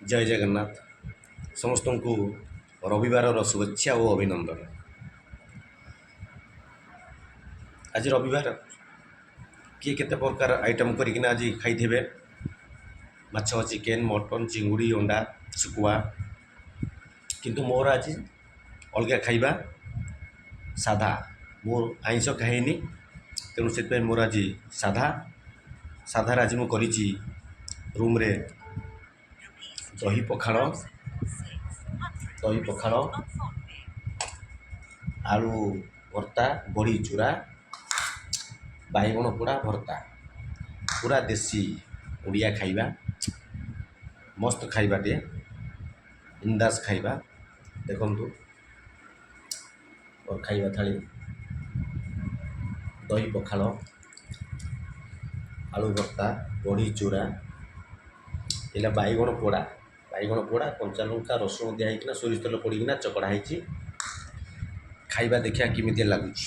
ଜୟ ଜଗନ୍ନାଥ। ସମସ୍ତଙ୍କୁ ରବିବାରର ଶୁଭେଚ୍ଛା ଓ ଅଭିନନ୍ଦନ। ଆଜି ରବିବାର, କିଏ କେତେ ପ୍ରକାର ଆଇଟମ୍ କରିକିନା ଆଜି ଖାଇଥିବେ। ମାଛ, ଚିକେନ୍, ମଟନ୍, ଚିଙ୍ଗୁଡ଼ି, ଅଣ୍ଡା, ଶୁଖୁଆ। କିନ୍ତୁ ମୋର ଆଜି ଅଲଗା ଖାଇବା, ସାଧା। ମୁଁ ଆଇଁଷ ଖାଏନି, ତେଣୁ ସେଥିପାଇଁ ମୋର ଆଜି ସାଧାରେ ଆଜି ମୁଁ କରିଛି ରୁମ୍ରେ ଦହି ପଖାଳ, ଆଳୁ ଭର୍ତ୍ତା, ବଡ଼ି ଚୁରା, ବାଇଗଣ ପୋଡ଼ା ଭର୍ତ୍ତା। ପୁରା ଦେଶୀ ଓଡ଼ିଆ ଖାଇବା, ମସ୍ତ ଖାଇବାଟିଏ, ବିନ୍ଦାସ ଖାଇବା। ଦେଖନ୍ତୁ ମୋର ଖାଇବା ଥାଳି, ଦହି ପଖାଳ, ଆଳୁ ଭର୍ତ୍ତା, ବଡ଼ି ଚୁରା, ଏଇଟା ବାଇଗଣ ପୋଡ଼ା, କଞ୍ଚା ଲଙ୍କା, ରସୁଣ ଦିଆ ହେଇକିନା ସୋରିଷ ତେଲ ପଡ଼ିକିନା ଚକଡ଼ା ହେଇଛି। ଖାଇବା ଦେଖିବା କେମିତି ଲାଗୁଛି।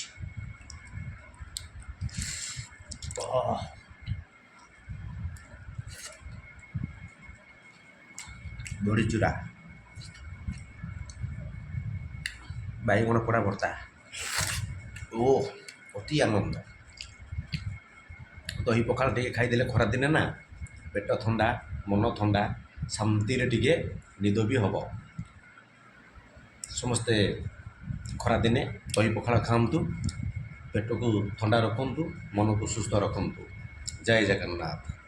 ବଡ଼ି ଚୁରା, ବାଇଗଣ ପୋଡ଼ା ଭର୍ତ୍ତା, ଓ ଅତି ଆନନ୍ଦ। ଦହି ପଖାଳ ଟିକେ ଖାଇଦେଲେ ଖରାଦିନେ ନା, ପେଟ ଥଣ୍ଡା, ମନ ଥଣ୍ଡା, ଶାନ୍ତିରେ ଟିକେ ନିଦ ବି ହେବ। ସମସ୍ତେ ଖରାଦିନେ ଦହି ପଖାଳ ଖାଆନ୍ତୁ, ପେଟକୁ ଥଣ୍ଡା ରଖନ୍ତୁ, ମନକୁ ସୁସ୍ଥ ରଖନ୍ତୁ। ଜୟ ଜଗନ୍ନାଥ।